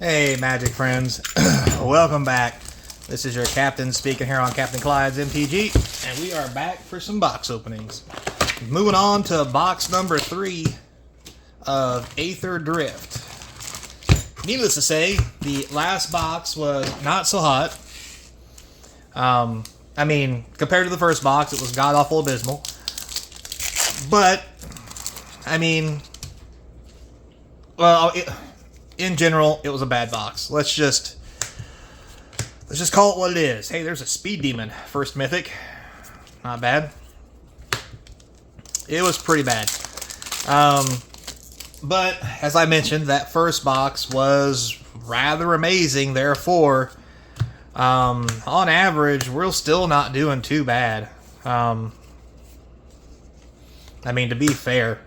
Hey, Magic friends. Welcome back. This is your captain speaking here on CapnclydesMTG, and we are back for some box openings. Moving on to box number 3 of Aetherdrift. Needless to say, the last box was not so hot. I mean, compared to the first box, it was god-awful abysmal. But, I mean, well, in general, it was a bad box. Let's just call it what it is. Hey, there's a Speed Demon, first mythic. Not bad. It was pretty bad. But, as I mentioned, that first box was rather amazing. Therefore, on average, we're still not doing too bad. I mean, to be fair.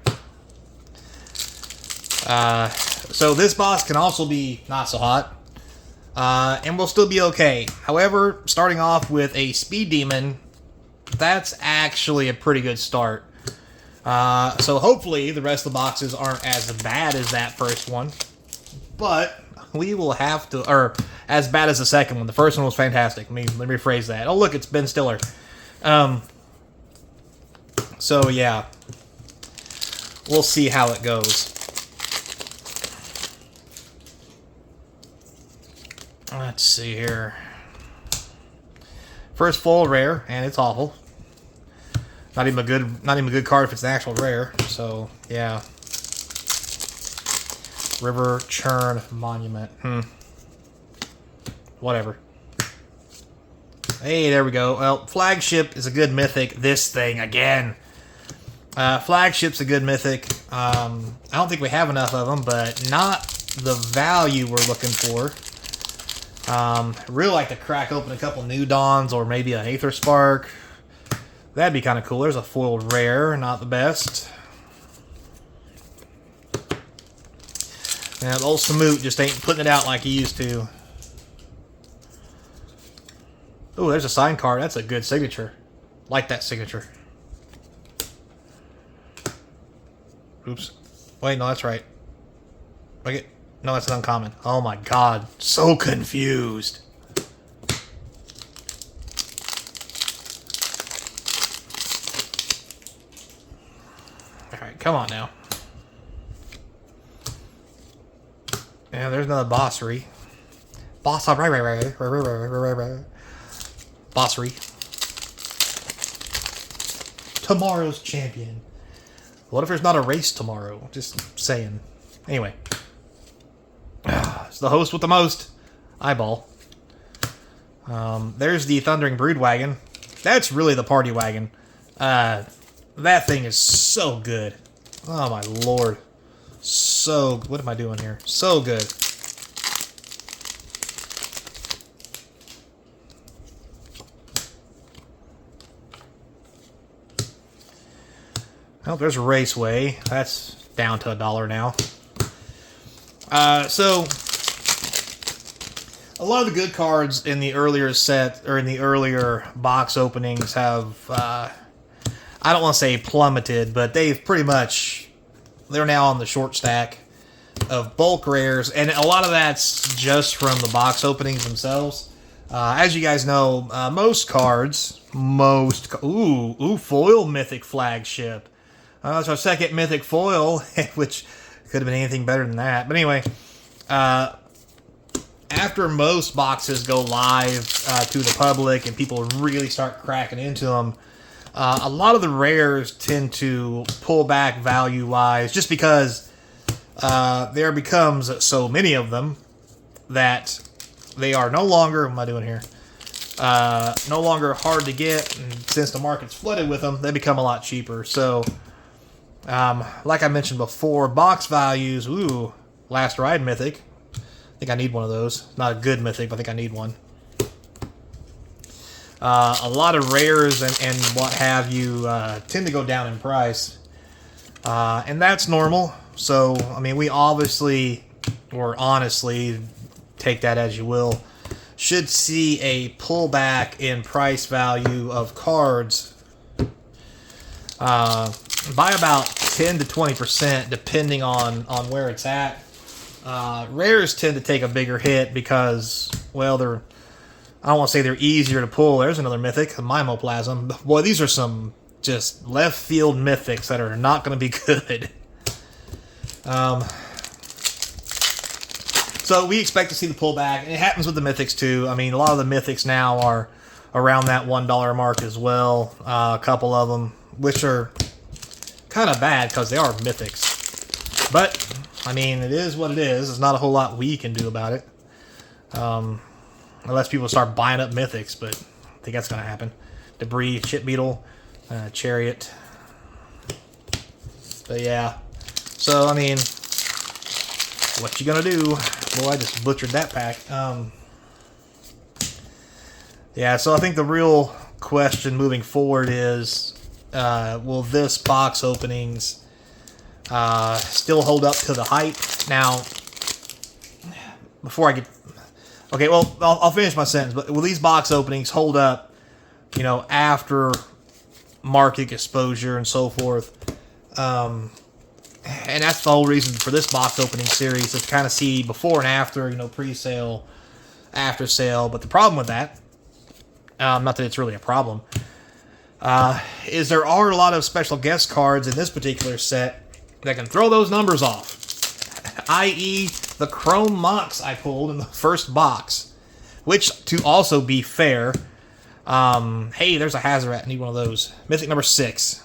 So this box can also be not so hot. And we'll still be okay. However, starting off with a Speed Demon, that's actually a pretty good start. So hopefully the rest of the boxes aren't as bad as that first one. But we will have to, or as bad as the second one. The first one was fantastic. Let me rephrase that. Oh look, it's Ben Stiller. So yeah. We'll see how it goes. Let's see here. First full rare, and it's awful. Not even a good card if it's an actual rare. So yeah. River Churn Monument. Whatever. Hey, there we go. Well, Flagship is a good mythic. This thing again. Flagship's a good mythic. I don't think we have enough of them, but not the value we're looking for. Really like to crack open a couple New Dawns or maybe an Aether Spark. That'd be kind of cool. There's a foiled rare, not the best. Yeah, the old Smoot just ain't putting it out like he used to. Oh, there's a sign card. That's a good signature. Like that signature. Oops. Wait, no, that's right. Wait, no, that's an uncommon. Oh my god. So confused. Alright, come on now. Yeah, there's another Bossery. Bossery. Tomorrow's champion. What if there's not a race tomorrow? Just saying. Anyway. It's the host with the most. Eyeball. There's the Thundering Broodwagon. That's really the party wagon. That thing is so good. Oh my lord. So... What am I doing here? So good. Oh, there's a Raceway. That's down to $1 now. So a lot of the good cards in the earlier set or in the earlier box openings have I don't want to say plummeted, but they've pretty much, they're now on the short stack of bulk rares, and a lot of that's just from the box openings themselves. As you guys know, most cards, foil mythic Flagship. That's our second mythic foil, which could have been anything better than that. But anyway, after most boxes go live to the public and people really start cracking into them, a lot of the rares tend to pull back value-wise just because there becomes so many of them that they are no longer, what am I doing here? No longer hard to get, and since the market's flooded with them, they become a lot cheaper. So... like I mentioned before, box values, Last Ride mythic. I think I need one of those. Not a good mythic, but I think I need one. A lot of rares and what have you tend to go down in price. And that's normal. So, I mean, we obviously, or honestly, take that as you will, should see a pullback in price value of cards by about 10 to 20%, depending on where it's at. Rares tend to take a bigger hit because, well, I don't want to say they're easier to pull. There's another mythic, the Mimoplasm. Boy, these are some just left field mythics that are not going to be good. So we expect to see the pullback, and it happens with the mythics too. I mean, a lot of the mythics now are around that $1 mark as well. A couple of them, which are kind of bad because they are mythics. But, I mean, it is what it is. There's not a whole lot we can do about it. Unless people start buying up mythics, but I think that's going to happen. Debris, Chip Beetle, Chariot. But yeah. So, I mean, what you gonna do? Boy, I just butchered that pack. Yeah, so I think the real question moving forward is, will this box openings still hold up to the hype? Now, before I get... Okay, well, I'll finish my sentence, but will these box openings hold up, you know, after market exposure and so forth? And that's the whole reason for this box opening series, is to kind of see before and after, you know, pre-sale, after sale. But the problem with that, not that it's really a problem, is there are a lot of special guest cards in this particular set that can throw those numbers off. I.e., the Chrome Mox I pulled in the first box, which, to also be fair, hey, there's a Hazoret, I need one of those. Mythic number 6.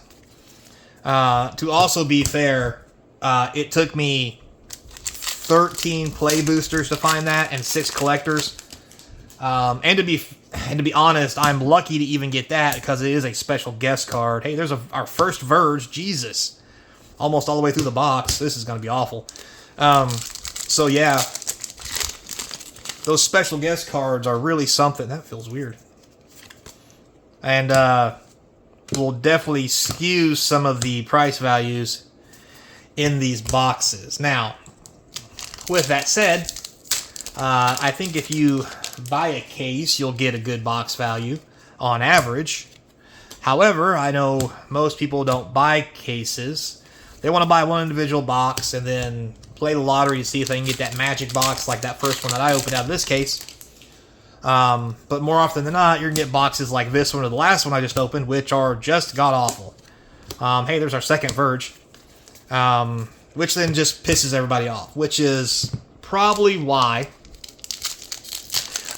To also be fair, it took me 13 play boosters to find that, and 6 collectors. And to be honest, I'm lucky to even get that because it is a special guest card. Hey, there's our first Verge. Jesus, almost all the way through the box. This is going to be awful. So yeah, those special guest cards are really something. That feels weird. And will definitely skew some of the price values in these boxes. Now, with that said, I think if you buy a case, you'll get a good box value on average. However, I know most people don't buy cases. They want to buy one individual box and then play the lottery to see if they can get that magic box like that first one that I opened out of this case. But more often than not, you're going to get boxes like this one or the last one I just opened, which are just god-awful. Hey, there's our second Verge. Which then just pisses everybody off, which is probably why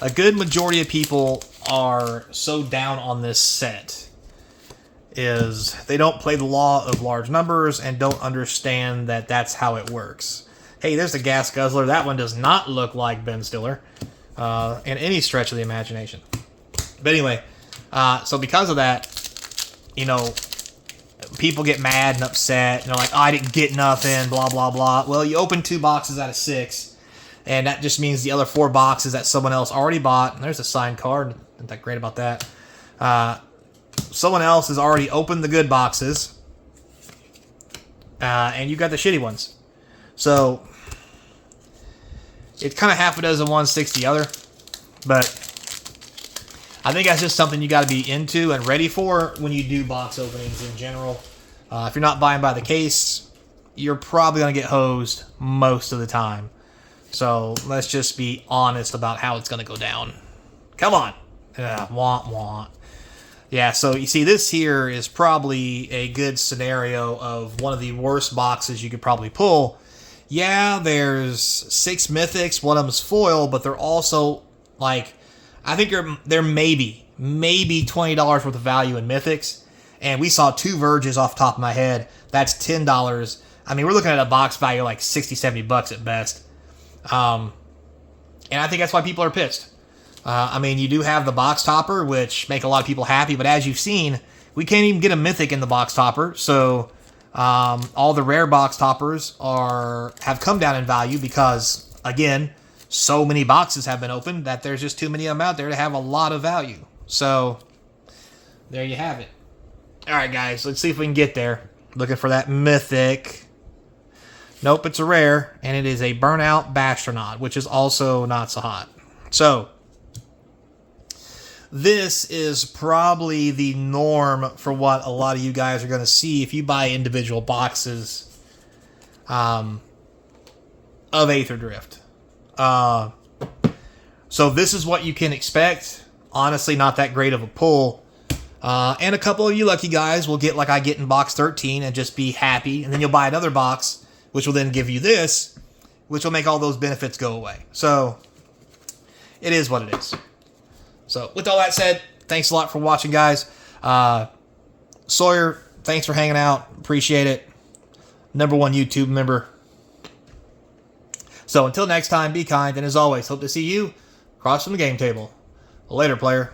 a good majority of people are so down on this set. Is they don't play the law of large numbers and don't understand that that's how it works. Hey, there's the Gas Guzzler. That one does not look like Ben Stiller in any stretch of the imagination. But anyway, so because of that, you know, people get mad and upset. And they're like, oh, I didn't get nothing, blah, blah, blah. Well, you opened 2 boxes out of 6. And that just means the other 4 boxes that someone else already bought. And there's a signed card. Isn't that great about that? Someone else has already opened the good boxes. And you got the shitty ones. So, it's kind of half a dozen one, 6 the other. But I think that's just something you got to be into and ready for when you do box openings in general. If you're not buying by the case, you're probably going to get hosed most of the time. So let's just be honest about how it's going to go down. Come on. Want, want. Yeah, so you see this here is probably a good scenario of one of the worst boxes you could probably pull. Yeah, there's 6 mythics, one of them's foil, but they're also, like, I think they're maybe $20 worth of value in mythics. And we saw 2 Verges off the top of my head. That's $10. I mean, we're looking at a box value like 60, 70 bucks at best. And I think that's why people are pissed. I mean, you do have the box topper, which make a lot of people happy. But as you've seen, we can't even get a mythic in the box topper. So all the rare box toppers have come down in value because, again, so many boxes have been opened that there's just too many of them out there to have a lot of value. So there you have it. All right, guys, let's see if we can get there. Looking for that mythic. Nope, it's a rare, and it is a Burnout Bastronaut, which is also not so hot. So this is probably the norm for what a lot of you guys are going to see if you buy individual boxes. of aetherdrift. So this is what you can expect. Honestly, not that great of a pull. And a couple of you lucky guys will get like I get in box 13 and just be happy. And then you'll buy another box, which will then give you this, which will make all those benefits go away. So it is what it is. So with all that said, thanks a lot for watching, guys. Sawyer, thanks for hanging out. Appreciate it. #1 YouTube member. So until next time, be kind. And as always, hope to see you across from the game table. Later, player.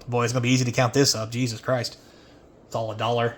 Boy, it's going to be easy to count this up. Jesus Christ. It's all $1.